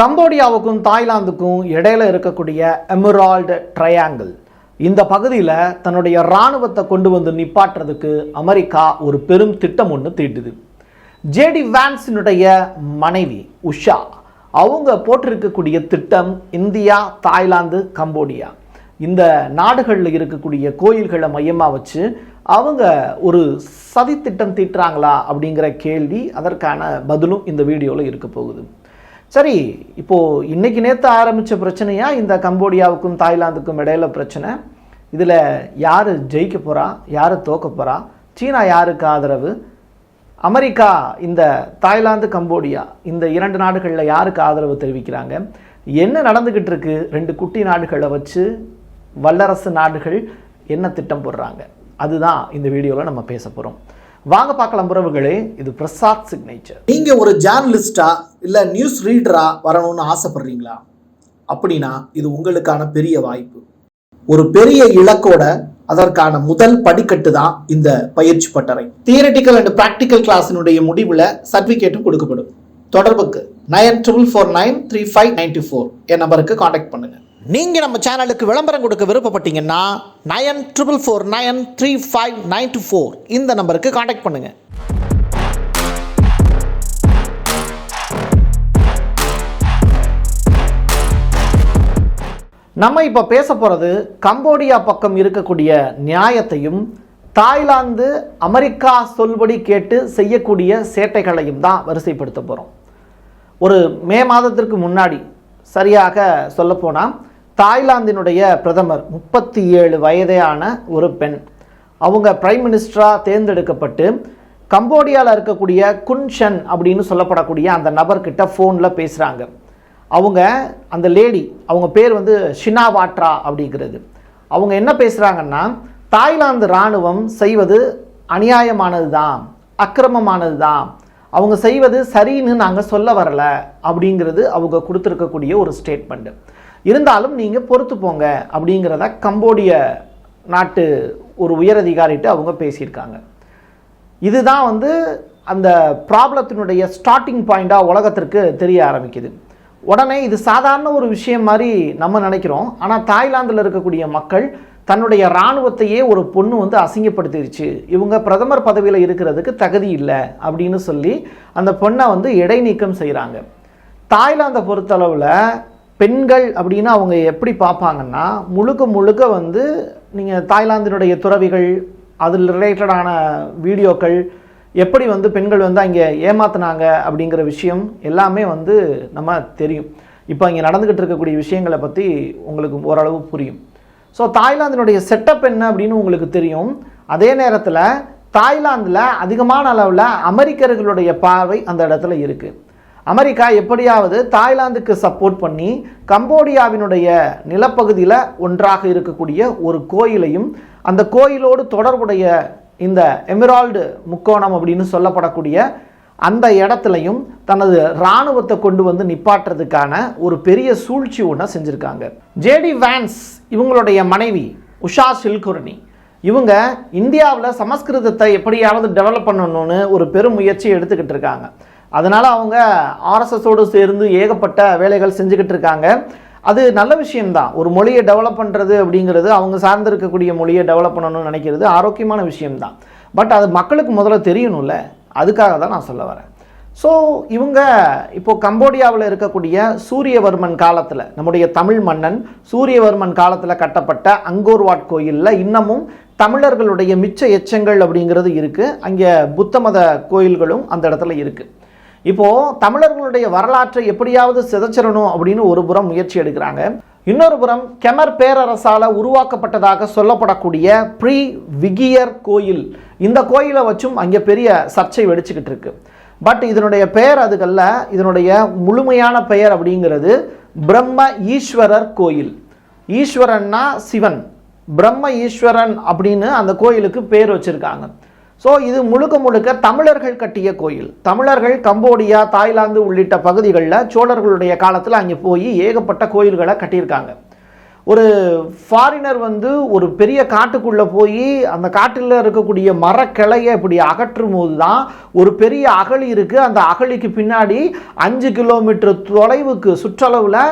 கம்போடியாவுக்கும் தாய்லாந்துக்கும் இடையில இருக்கக்கூடிய Emerald triangle இந்த பகுதியில் தன்னுடைய இராணுவத்தை கொண்டு வந்து நிப்பாட்டுறதுக்கு அமெரிக்கா ஒரு பெரும் திட்டம் ஒன்று தீட்டுது. ஜேடி வான்ஸினுடைய மனைவி உஷா அவங்க போட்டிருக்கக்கூடிய திட்டம் இந்தியா, தாய்லாந்து, கம்போடியா இந்த நாடுகளில் இருக்கக்கூடிய கோயில்களை மையமாக வச்சு அவங்க ஒரு சதி திட்டம் தீட்டுறாங்களா அப்படிங்கிற கேள்வி, அதற்கான பதிலும் இந்த வீடியோவில் இருக்க போகுது. சரி, இப்போது இன்றைக்கி நேற்று ஆரம்பித்த பிரச்சனையா இந்த கம்போடியாவுக்கும் தாய்லாந்துக்கும் இடையில பிரச்சனை? இதில் யார் ஜெயிக்க போகிறா, யார் தோக்க போகிறா, சீனா யாருக்கு ஆதரவு, அமெரிக்கா இந்த தாய்லாந்து, கம்போடியா இந்த இரண்டு நாடுகளில் யாருக்கு ஆதரவு தெரிவிக்கிறாங்க, என்ன நடந்துக்கிட்டு இருக்கு, ரெண்டு குட்டி நாடுகளை வச்சு வல்லரசு நாடுகள் என்ன திட்டம் போடுறாங்க, அதுதான் இந்த வீடியோவில் நம்ம பேச போகிறோம். வாங்க பார்க்கலாம் உறவுகளே, இது பிரசாத் சிக்னேச்சர். நீங்கள் ஒரு ஜேர்னலிஸ்டா இல்லை நியூஸ் ரீடரா வரணும்னு ஆசைப்படுறீங்களா? அப்படின்னா இது உங்களுக்கான பெரிய வாய்ப்பு. ஒரு பெரிய இலக்கோட அதற்கான முதல் படிக்கட்டு தான் இந்த பயிற்சி பட்டறை. தியரிட்டிக்கல் அண்ட் பிராக்டிக்கல் கிளாஸினுடைய முடிவில் சர்டிஃபிகேட்டும் கொடுக்கப்படும். தொடர்புக்கு 94493594 என் நம்பருக்கு காண்டாக்ட் பண்ணுங்க. நீங்கள் நம்ம சேனலுக்கு விளம்பரம் கொடுக்க விருப்பப்பட்டீங்கன்னா 94493594 இந்த நம்பருக்கு காண்டாக்ட் பண்ணுங்க. நம்ம இப்போ பேச போகிறது கம்போடியா பக்கம் இருக்கக்கூடிய நியாயத்தையும் தாய்லாந்து அமெரிக்கா சொல்படி கேட்டு செய்யக்கூடிய சேட்டைகளையும் தான் வரிசைப்படுத்த போகிறோம். ஒரு மே மாதத்திற்கு முன்னாடி, சரியாக சொல்லப்போனால் தாய்லாந்தினுடைய பிரதமர் 37 வயதான ஒரு பெண், அவங்க பிரைம் மினிஸ்டராக தேர்ந்தெடுக்கப்பட்டு கம்போடியாவில் இருக்கக்கூடிய குன்ஷன் அப்படின்னு சொல்லப்படக்கூடிய அந்த நபர்கிட்ட ஃபோனில் பேசுகிறாங்க. அவங்க அந்த லேடி, அவங்க பேர் ஷினாவாட்ரா அப்படிங்கிறது. அவங்க என்ன பேசுகிறாங்கன்னா, தாய்லாந்து இராணுவம் செய்வது அநியாயமானது தான், அக்கிரமமானது தான், அவங்க செய்வது சரின்னு நாங்கள் சொல்ல வரலை அப்படிங்கிறது அவங்க கொடுத்துருக்கக்கூடிய ஒரு ஸ்டேட்மெண்ட். இருந்தாலும் நீங்கள் பொறுத்து போங்க அப்படிங்கிறத கம்போடிய நாட்டு ஒரு உயரதிகாரிட்டு அவங்க பேசியிருக்காங்க. இதுதான் அந்த ப்ராப்ளத்தினுடைய ஸ்டார்டிங் பாயிண்டாக உலகத்திற்கு தெரிய ஆரம்பிக்குது. உடனே இது சாதாரண ஒரு விஷயம் மாதிரி நம்ம நினைக்கிறோம். ஆனால் தாய்லாந்தில் இருக்கக்கூடிய மக்கள் தன்னுடைய இராணுவத்தையே ஒரு பொண்ணு அசிங்கப்படுத்திடுச்சு, இவங்க பிரதமர் பதவியில் இருக்கிறதுக்கு தகுதி இல்லை அப்படின்னு சொல்லி அந்த பொண்ணை இடைநீக்கம் செய்கிறாங்க. தாய்லாந்தை பொறுத்தளவில் பெண்கள் அப்படின்னு அவங்க எப்படி பார்ப்பாங்கன்னா, முழுக்க நீங்கள் தாய்லாந்தினுடைய துறவிகள், அதில் ரிலேட்டடான வீடியோக்கள், எப்படி பெண்கள் அங்கே ஏமாத்தினாங்க அப்படிங்கிற விஷயம் எல்லாமே நம்ம தெரியும். இப்போ இங்கே நடந்துக்கிட்டு இருக்கக்கூடிய விஷயங்களை பற்றி உங்களுக்கு ஓரளவு புரியும். ஸோ தாய்லாந்தினுடைய செட்டப் என்ன அப்படின்னு உங்களுக்கு தெரியும். அதே நேரத்தில் தாய்லாந்தில் அதிகமான அளவில் அமெரிக்கர்களுடைய பார்வை அந்த இடத்துல இருக்குது. அமெரிக்கா எப்படியாவது தாய்லாந்துக்கு சப்போர்ட் பண்ணி கம்போடியாவினுடைய நிலப்பகுதியில் ஒன்றாக இருக்கக்கூடிய ஒரு கோயிலையும், அந்த கோயிலோடு தொடர்புடைய இந்த எமரால்டு முக்கோணம் அப்படின்னு சொல்லப்படக்கூடிய அந்த இடத்துலையும் தனது இராணுவத்தை கொண்டு நிப்பாட்டுறதுக்கான ஒரு பெரிய சூழ்ச்சி ஒன்று செஞ்சுருக்காங்க. ஜேடி வான்ஸ் இவங்களுடைய மனைவி உஷா சில்குர்னி, இவங்க இந்தியாவில் சமஸ்கிருதத்தை எப்படியாவது டெவலப் பண்ணணும்னு ஒரு பெரும் முயற்சி எடுத்துக்கிட்டு இருக்காங்க. அதனால் அவங்க ஆர்எஸ்எஸோடு சேர்ந்து ஏகப்பட்ட வேலைகள் செஞ்சுக்கிட்டு இருக்காங்க. அது நல்ல விஷயம்தான். ஒரு மொழியை டெவலப் பண்ணுறது அப்படிங்கிறது, அவங்க சார்ந்து இருக்கக்கூடிய மொழியை டெவலப் பண்ணணும்னு நினைக்கிறது ஆரோக்கியமான விஷயம்தான். பட் அது மக்களுக்கு முதல்ல தெரியணும்ல, அதுக்காக தான் நான் சொல்ல வரேன். ஸோ இவங்க இப்போது கம்போடியாவில் இருக்கக்கூடிய சூரியவர்மன் காலத்தில், நம்முடைய தமிழ் மன்னன் சூரியவர்மன் காலத்தில் கட்டப்பட்ட அங்கோர்வாட் கோயிலில் இன்னமும் தமிழர்களுடைய மிச்ச எச்சங்கள் அப்படிங்கிறது இருக்குது. அங்கே புத்த மத கோயில்களும் அந்த இடத்துல இருக்குது. இப்போது தமிழர்களுடைய வரலாற்றை எப்படியாவது சிதைச்சிடணும் அப்படின்னு ஒரு புறம் முயற்சி எடுக்கிறாங்க. இன்னொரு புறம் கெமர் பேரரசால் உருவாக்கப்பட்டதாக சொல்லப்படக்கூடிய ப்ரீ விகியர் கோயில், இந்த கோயிலை வச்சும் அங்கே பெரிய சர்ச்சை வெடிச்சுக்கிட்டு இருக்கு. பட் இதனுடைய பெயர் அதுக்கல்ல, இதனுடைய முழுமையான பெயர் அப்படிங்கிறது பிரம்ம ஈஸ்வரர் கோயில். ஈஸ்வரன்னா சிவன், பிரம்ம ஈஸ்வரன் அப்படின்னு அந்த கோயிலுக்கு பேர் வச்சுருக்காங்க. ஸோ இது முழுக்க தமிழர்கள் கட்டிய கோயில். தமிழர்கள் கம்போடியா, தாய்லாந்து உள்ளிட்ட பகுதிகளில் சோழர்களுடைய காலத்தில் அங்கே போய் ஏகப்பட்ட கோயில்களை கட்டியிருக்காங்க. ஒரு ஃபாரினர் வந்து ஒரு பெரிய காட்டுக்குள்ளே போய் அந்த காட்டில் இருக்கக்கூடிய மரக்கிளையை இப்படி அகற்றும் போது தான் ஒரு பெரிய அகழி இருக்குது. அந்த அகழிக்கு பின்னாடி 5 கிலோமீட்டர் தொலைவுக்கு சுற்றளவில்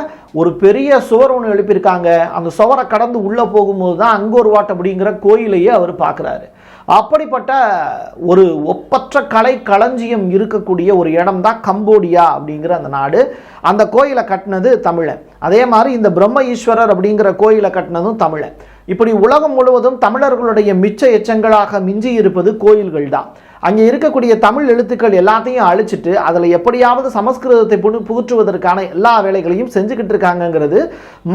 ஒரு பெரிய சுவர் ஒன்று எழுப்பியிருக்காங்க. அந்த சுவரை கடந்து உள்ளே போகும்போது தான் அங்கோர்வாட் அப்படிங்கிற கோயிலையே அவர் பார்க்குறாரு. அப்படிப்பட்ட ஒரு ஒப்பற்ற கலை களஞ்சியம் இருக்கக்கூடிய ஒரு இடம் தான் கம்போடியா அப்படிங்கிற அந்த நாடு. அந்த கோயிலை கட்டினது தமிழன். அதே மாதிரி இந்த பிரம்ம ஈஸ்வரர் அப்படிங்கிற கோயிலை கட்டினதும் தமிழன். இப்படி உலகம் முழுவதும் தமிழர்களுடைய மிச்ச எச்சங்களாக மிஞ்சி இருப்பது கோயில்கள் தான். அங்கே இருக்கக்கூடிய தமிழ் எழுத்துக்கள் எல்லாத்தையும் அழிச்சிட்டு அதில் எப்படியாவது சமஸ்கிருதத்தை புகுற்றுவதற்கான எல்லா வேலைகளையும் செஞ்சுக்கிட்டு இருக்காங்கங்கிறது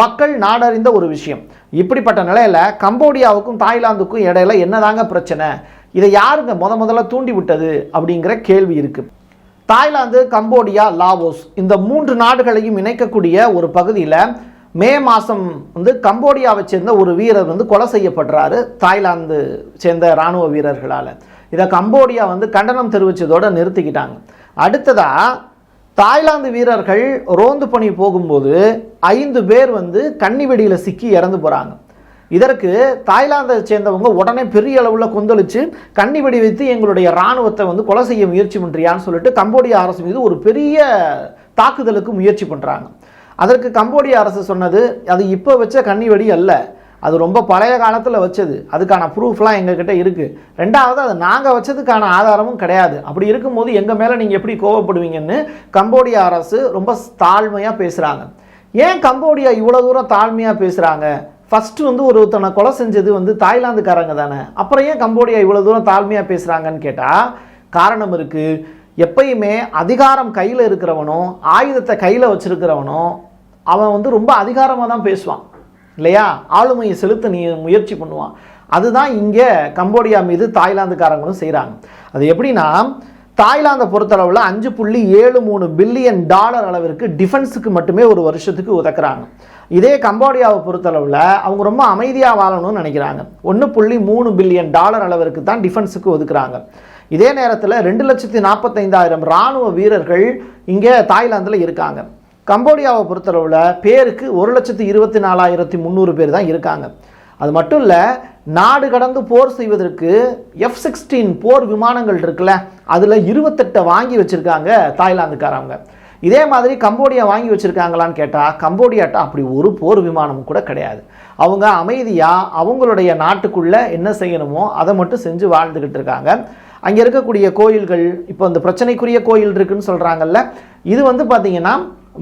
மக்கள் நாடறிந்த ஒரு விஷயம். இப்படிப்பட்ட நிலையில் கம்போடியாவுக்கும் தாய்லாந்துக்கும் இடையில என்னதாங்க பிரச்சனை, இதை யாருங்க முதல்ல தூண்டி விட்டது அப்படிங்கிற கேள்வி இருக்கு. தாய்லாந்து, கம்போடியா, லாவோஸ் இந்த 3 நாடுகளையும் இணைக்கக்கூடிய ஒரு பகுதியில் மே மாதம் வந்து கம்போடியாவை சேர்ந்த ஒரு வீரர் வந்து கொலை செய்யப்படுறாரு தாய்லாந்து சேர்ந்த இராணுவ வீரர்களால். இதை கம்போடியா வந்து கண்டனம் தெரிவித்ததோடு நிறுத்திக்கிட்டாங்க. அடுத்ததாக தாய்லாந்து வீரர்கள் ரோந்து பணி போகும்போது 5 பேர் வந்து கன்னிவெடியில் சிக்கி இறந்து போகிறாங்க. இதற்கு தாய்லாந்தை சேர்ந்தவங்க உடனே பெரிய அளவில் கொந்தளித்து கன்னிவெடி வைத்து எங்களுடைய இராணுவத்தை வந்து கொலை செய்ய முயற்சி பண்ணுறியான்னு சொல்லிட்டு கம்போடியா அரசு மீது ஒரு பெரிய தாக்குதலுக்கு முயற்சி பண்ணுறாங்க. அதற்கு கம்போடியா அரசு சொன்னது, அது இப்போ வச்ச கன்னிவெடி அல்ல, அது ரொம்ப பழைய காலத்தில் வச்சது, அதுக்கான ப்ரூஃப்லாம் எங்ககிட்ட இருக்குது. ரெண்டாவது அது நாங்கள் வச்சதுக்கான ஆதாரமும் கிடையாது. அப்படி இருக்கும்போது எங்கள் மேலே நீங்கள் எப்படி கோவப்படுவீங்கன்னு கம்போடியா அரசு ரொம்ப தாழ்மையாக பேசுகிறாங்க. ஏன் கம்போடியா இவ்வளோ தூரம் தாழ்மையாக பேசுகிறாங்க? ஃபஸ்ட்டு வந்து ஒருத்தனை கொலை செஞ்சது வந்து தாய்லாந்துக்காரங்க தானே, அப்புறம் ஏன் கம்போடியா இவ்வளோ தூரம் தாழ்மையாக பேசுகிறாங்கன்னு கேட்டால் காரணம் இருக்குது. எப்பயுமே அதிகாரம் கையில் இருக்கிறவனோ ஆயுதத்தை கையில் வச்சுருக்கிறவனோ அவன் வந்து ரொம்ப அதிகாரமாக தான் பேசுவான் இல்லையா, ஆளுமையை செலுத்த நீ முயற்சி பண்ணுவான். அதுதான் இங்கே கம்போடியா மீது தாய்லாந்துக்காரங்களும் செய்கிறாங்க. அது எப்படின்னா, தாய்லாந்தை பொறுத்தளவில் $5.73 பில்லியன் அளவிற்கு டிஃபென்ஸுக்கு மட்டுமே ஒரு வருஷத்துக்கு உதக்குறாங்க. இதே கம்போடியாவை பொறுத்தளவில் அவங்க ரொம்ப அமைதியாக வாழணும்னு நினைக்கிறாங்க. $1.3 பில்லியன் அளவிற்கு தான் டிஃபென்ஸுக்கு ஒதுக்குறாங்க. இதே நேரத்தில் 2,45,000 இராணுவ வீரர்கள் இங்கே தாய்லாந்தில் இருக்காங்க. கம்போடியாவை பொறுத்தளவில் பேருக்கு 1,24,300 பேர் தான் இருக்காங்க. அது மட்டும் இல்லை, நாடு கடந்து போர் செய்வதற்கு F-16 போர் விமானங்கள் இருக்குல்ல, அதில் 28 வாங்கி வச்சுருக்காங்க தாய்லாந்துக்காரங்க. இதே மாதிரி கம்போடியா வாங்கி வச்சுருக்காங்களான்னு கேட்டால் கம்போடியாட்ட அப்படி ஒரு போர் விமானம் கூட கிடையாது. அவங்க அமைதியாக அவங்களுடைய நாட்டுக்குள்ளே என்ன செய்யணுமோ அதை மட்டும் செஞ்சு வாழ்ந்துக்கிட்டு இருக்காங்க. அங்கே இருக்கக்கூடிய கோயில்கள், இப்போ இந்த பிரச்சனைக்குரிய கோயில் இருக்குன்னு சொல்கிறாங்கல்ல, இது வந்து பார்த்திங்கன்னா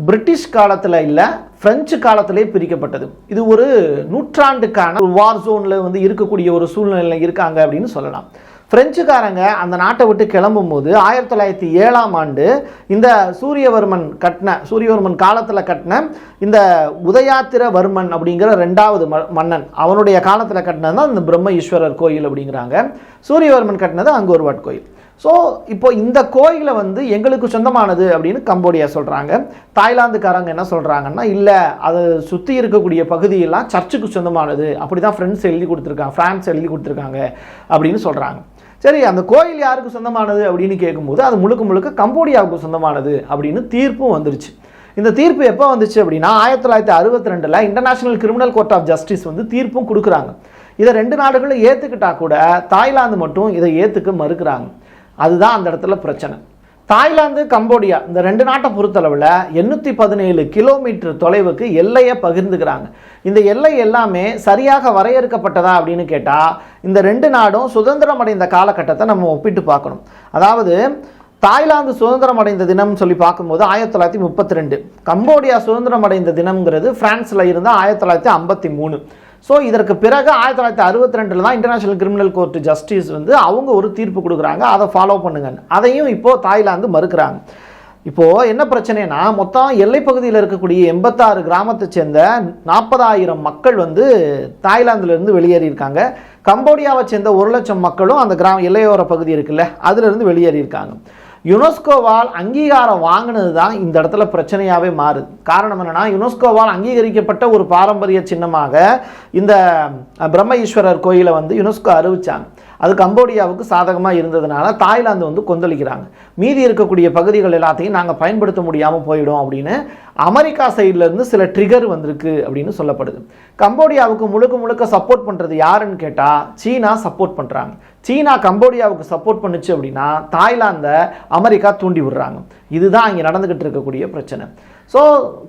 பிரிட்டிஷ் காலத்தில் இல்லை, பிரெஞ்சு காலத்திலே பிரிக்கப்பட்டது. இது ஒரு நூற்றாண்டுக்கான ஒரு வார் ஜோனில் வந்து இருக்கக்கூடிய ஒரு சூழ்நிலையில் இருக்காங்க அப்படின்னு சொல்லலாம். பிரெஞ்சுக்காரங்க அந்த நாட்டை விட்டு கிளம்பும் போது 1907 இந்த சூரியவர்மன் காலத்தில் கட்டின இந்த உதயாத்திரவர்மன் அப்படிங்கிற 2வது மன்னன் அவனுடைய காலத்தில் கட்டினது தான் இந்த பிரம்ம ஈஸ்வரர் கோயில் அப்படிங்கிறாங்க. சூரியவர்மன் கட்டினது அங்கோர்வாட் கோயில். ஸோ இப்போ இந்த கோயிலை வந்து எங்களுக்கு சொந்தமானது அப்படின்னு கம்போடியா சொல்கிறாங்க. தாய்லாந்துக்காரங்க என்ன சொல்கிறாங்கன்னா, இல்லை, அது சுற்றி இருக்கக்கூடிய பகுதியெல்லாம் சர்ச்சுக்கு சொந்தமானது, அப்படி தான் ஃப்ரான்ஸ் எழுதி கொடுத்துருக்காங்க அப்படின்னு சொல்கிறாங்க. சரி, அந்த கோயில் யாருக்கு சொந்தமானது அப்படின்னு கேட்கும்போது அது முழுக்க கம்போடியாவுக்கு சொந்தமானது அப்படின்னு தீர்ப்பும் வந்துருச்சு. இந்த தீர்ப்பு எப்போ வந்துச்சு அப்படின்னா 1962 international criminal court of justice வந்து தீர்ப்பும் கொடுக்குறாங்க. இதை 2 நாடுகளும் ஏற்றுக்கிட்டா கூட தாய்லாந்து மட்டும் இதை ஏற்றுக்க மறுக்கிறாங்க. அதுதான் அந்த இடத்துல பிரச்சனை. தாய்லாந்து, கம்போடியா இந்த 2 நாட்டை பொறுத்தளவில் 817 கிலோமீட்டர் தொலைவுக்கு எல்லையை பகிர்ந்துக்கிறாங்க. இந்த எல்லை எல்லாமே சரியாக வரையறுக்கப்பட்டதா அப்படின்னு கேட்டால் இந்த 2 நாடும் சுதந்திரம் அடைந்த காலகட்டத்தை நம்ம ஒப்பிட்டு பார்க்கணும். அதாவது தாய்லாந்து சுதந்திரம் அடைந்த தினம் சொல்லி பார்க்கும்போது 1932, கம்போடியா சுதந்திரம் அடைந்த தினம்ங்கிறது பிரான்ஸில் இருந்தால் 1953. ஸோ இதற்கு பிறகு 1962 தான் இன்டர்நேஷனல் கிரிமினல் கோர்ட் ஜஸ்டிஸ் வந்து அவங்க ஒரு தீர்ப்பு கொடுக்குறாங்க, அதை ஃபாலோ பண்ணுங்க. அதையும் இப்போது தாய்லாந்து மறுக்கிறாங்க. இப்போது என்ன பிரச்சனைனா, மொத்தம் எல்லைப்பகுதியில் இருக்கக்கூடிய 86 கிராமத்தை சேர்ந்த 40,000 மக்கள் வந்து தாய்லாந்துலேருந்து வெளியேறியிருக்காங்க. கம்போடியாவை சேர்ந்த 1,00,000 மக்களும் அந்த எல்லையோர பகுதி இருக்குல்ல அதிலிருந்து வெளியேறியிருக்காங்க. யுனெஸ்கோவால் அங்கீகாரம் வாங்கினது தான் இந்த இடத்துல பிரச்சனையாகவே மாறுது. காரணம் என்னென்னா, யுனெஸ்கோவால் அங்கீகரிக்கப்பட்ட ஒரு பாரம்பரிய சின்னமாக இந்த பிரம்ம ஈஸ்வரர் கோயிலை வந்து யுனெஸ்கோ அறிவிச்சாங்க. அது கம்போடியாவுக்கு சாதகமாக இருந்ததுனால தாய்லாந்து வந்து கொந்தளிக்கிறாங்க. மீதி இருக்கக்கூடிய பகுதிகள் எல்லாத்தையும் நாங்கள் பயன்படுத்த முடியாமல் போயிடும் அப்படின்னு அமெரிக்கா சைட்லேருந்து சில ட்ரிகர் வந்திருக்கு அப்படின்னு சொல்லப்படுது. கம்போடியாவுக்கு முழுக்க முழுக்க சப்போர்ட் பண்ணுறது யாருன்னு கேட்டால் சீனா சப்போர்ட் பண்ணுறாங்க. சீனா கம்போடியாவுக்கு சப்போர்ட் பண்ணுச்சு அப்படின்னா தாய்லாந்தை அமெரிக்கா தூண்டி விடுறாங்க. இதுதான் இங்கே நடந்துக்கிட்டு இருக்கக்கூடிய பிரச்சனை. ஸோ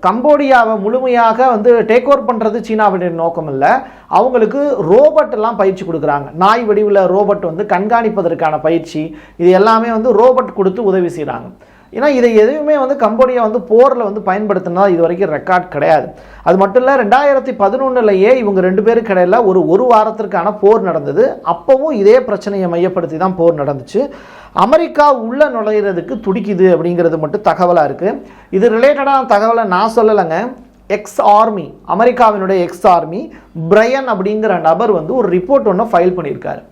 கம்போடியாவை முழுமையாக வந்து டேக் ஓவர் பண்ணுறது சீனாவுடைய நோக்கம் இல்லை. அவங்களுக்கு ரோபோட் எல்லாம் பயிற்சி கொடுக்குறாங்க. நாய் வடிவில் ரோபோட் வந்து கண்காணிப்பதற்கான பயிற்சி, இது எல்லாமே வந்து ரோபோட் கொடுத்து உதவி செய்கிறாங்க. ஏன்னா இதை எதுவுமே வந்து கம்போடியா வந்து போரில் வந்து பயன்படுத்தினா இது வரைக்கும் ரெக்கார்ட் கிடையாது. அது மட்டும் இல்லை, 2011 இவங்க 2 பேருக்கு இடையில ஒரு வாரத்திற்கான போர் நடந்தது. அப்போவும் இதே பிரச்சனையை மையப்படுத்தி தான் போர் நடந்துச்சு. அமெரிக்கா உள்ள நுழையிறதுக்கு துடிக்குது அப்படிங்கிறது மட்டும் தகவலாக இருக்குது. இது ரிலேட்டடான தகவலை நான் சொல்லலைங்க. எக்ஸ் ஆர்மி, அமெரிக்காவினுடைய எக்ஸ் ஆர்மி பிரையன் அப்படிங்கிற நபர் வந்து ஒரு ரிப்போர்ட் ஒன்று ஃபைல் பண்ணியிருக்காரு.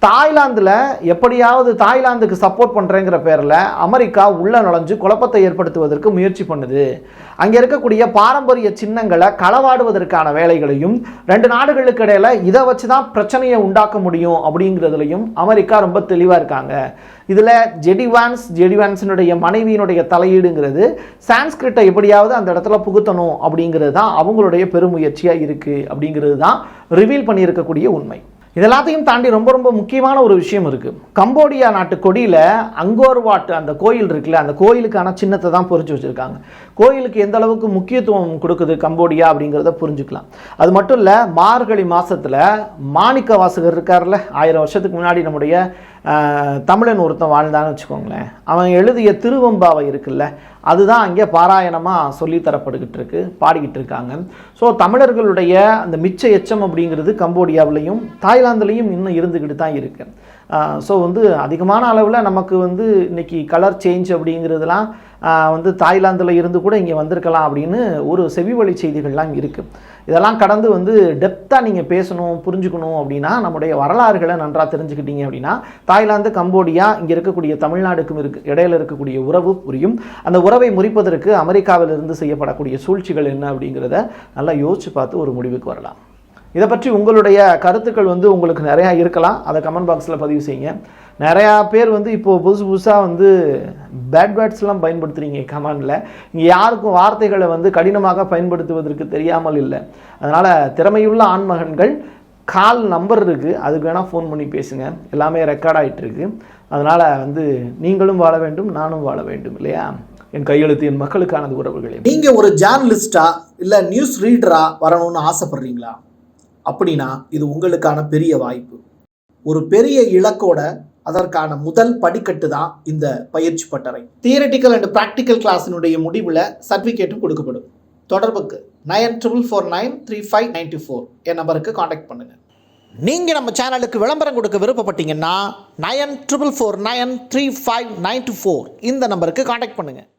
தாய்லாந்தில் எப்படியாவது தாய்லாந்துக்கு சப்போர்ட் பண்ணுறேங்கிற பேரில் அமெரிக்கா உள்ளே நுழைஞ்சு குழப்பத்தை ஏற்படுத்துவதற்கு முயற்சி பண்ணுது. அங்கே இருக்கக்கூடிய பாரம்பரிய சின்னங்களை களவாடுவதற்கான வேலைகளையும் 2 நாடுகளுக்கு இடையில் இதை வச்சு தான் பிரச்சனையை உண்டாக்க முடியும் அப்படிங்கிறதுலையும் அமெரிக்கா ரொம்ப தெளிவாக இருக்காங்க. இதில் ஜெடிவான்ஸினுடைய மனைவியினுடைய தலையீடுங்கிறது சான்ஸ்கிரிட்டை எப்படியாவது அந்த இடத்துல புகுத்தணும் அப்படிங்கிறது தான் அவங்களுடைய பெருமுயற்சியாக இருக்குது அப்படிங்கிறது தான் ரிவீல் பண்ணியிருக்கக்கூடிய உண்மை. இதெல்லாத்தையும் தாண்டி ரொம்ப ரொம்ப முக்கியமான ஒரு விஷயம் இருக்குது. கம்போடியா நாட்டு கொடியில் அங்கோர் வாட் அந்த கோயில் இருக்குல்ல, அந்த கோயிலுக்கான சின்னத்தை தான் பொறிச்சு வச்சுருக்காங்க. கோயிலுக்கு எந்த அளவுக்கு முக்கியத்துவம் கொடுக்குது கம்போடியா அப்படிங்கிறத புரிஞ்சுக்கலாம். அது மட்டும் இல்லை, மார்கழி மாதத்தில் மாணிக்க வாசகர் இருக்கார்ல, 1000 வருஷத்துக்கு முன்னாடி நம்முடைய தமிழன் ஒருத்தன் வாழ்ந்தான்னு வச்சுக்கோங்களேன், அவன் எழுதிய திருவெம்பாவை இருக்குல்ல, அதுதான் அங்கே பாராயணமாக சொல்லித்தரப்பட்டுக்கிட்டு இருக்கு, பாடிக்கிட்டு இருக்காங்க. ஸோ தமிழர்களுடைய அந்த மிச்ச எச்சம் அப்படிங்கிறது கம்போடியாவிலையும் தாய்லாந்துலேயும் இன்னும் இருந்துக்கிட்டு தான் இருக்கு. ஸோ வந்து அதிகமான அளவில் நமக்கு வந்து இன்றைக்கி கலர் சேஞ்ச் அப்படிங்கிறதுலாம் வந்து தாய்லாந்தில் இருந்து கூட இங்கே வந்திருக்கலாம் அப்படின்னு ஒரு செவிவழி செய்திகள்லாம் இருக்குது. இதெல்லாம் கடந்து வந்து டெப்த்தாக நீங்கள் பேசணும், புரிஞ்சுக்கணும் அப்படின்னா நம்முடைய வரலாறுகளை நன்றாக தெரிஞ்சுக்கிட்டீங்க அப்படின்னா தாய்லாந்து, கம்போடியா, இங்கே இருக்கக்கூடிய தமிழ்நாடுக்கும் இடையில இருக்கக்கூடிய உறவு புரியும். அந்த உறவை முறிப்பதற்கு அமெரிக்காவிலிருந்து செய்யப்படக்கூடிய சூழ்ச்சிகள் என்ன அப்படிங்கிறத நல்லா யோசித்து பார்த்து ஒரு முடிவுக்கு வரலாம். இதை பற்றி உங்களுடைய கருத்துக்கள் வந்து உங்களுக்கு நிறையா இருக்கலாம், அதை கமெண்ட் பாக்ஸில் பதிவு செய்யுங்க. நிறையா பேர் வந்து இப்போது புதுசாக வந்து பேட் வேர்ட்ஸ்லாம் பயன்படுத்துகிறீங்க கமெண்டில். இங்கே யாருக்கும் வார்த்தைகளை வந்து கடினமாக பயன்படுத்துவதற்கு தெரியாமல் இல்லை. அதனால் திறமையுள்ள ஆண்மகன்கள் கால் நம்பர் இருக்குது, அதுக்கு வேணால் ஃபோன் பண்ணி பேசுங்க. எல்லாமே ரெக்கார்ட் ஆகிட்டு இருக்கு. அதனால் வந்து நீங்களும் வாழ வேண்டும், நானும் வாழ வேண்டும் இல்லையா? என் கையெழுத்து என் மக்களுக்கானது உறவுகளே. நீங்கள் ஒரு ஜேர்னலிஸ்டா இல்லை நியூஸ் ரீடரா வரணும்னு ஆசைப்படுறீங்களா? அப்படின்னா இது உங்களுக்கான பெரிய வாய்ப்பு. ஒரு பெரிய இலக்கோட அதற்கான முதல் படிக்கட்டு தான் இந்த பயிற்சி பட்டறை. தியரிட்டிக்கல் அண்ட் ப்ராக்டிக்கல் கிளாஸினுடைய முடிவில் சர்டிஃபிகேட்டும் கொடுக்கப்படும். தொடர்புக்கு 94493594 என் நம்பருக்கு காண்டாக்ட் பண்ணுங்கள். நீங்கள் நம்ம சேனலுக்கு விளம்பரம் கொடுக்க விருப்பப்பட்டீங்கன்னா 94493594 இந்த நம்பருக்கு காண்டாக்ட் பண்ணுங்கள்.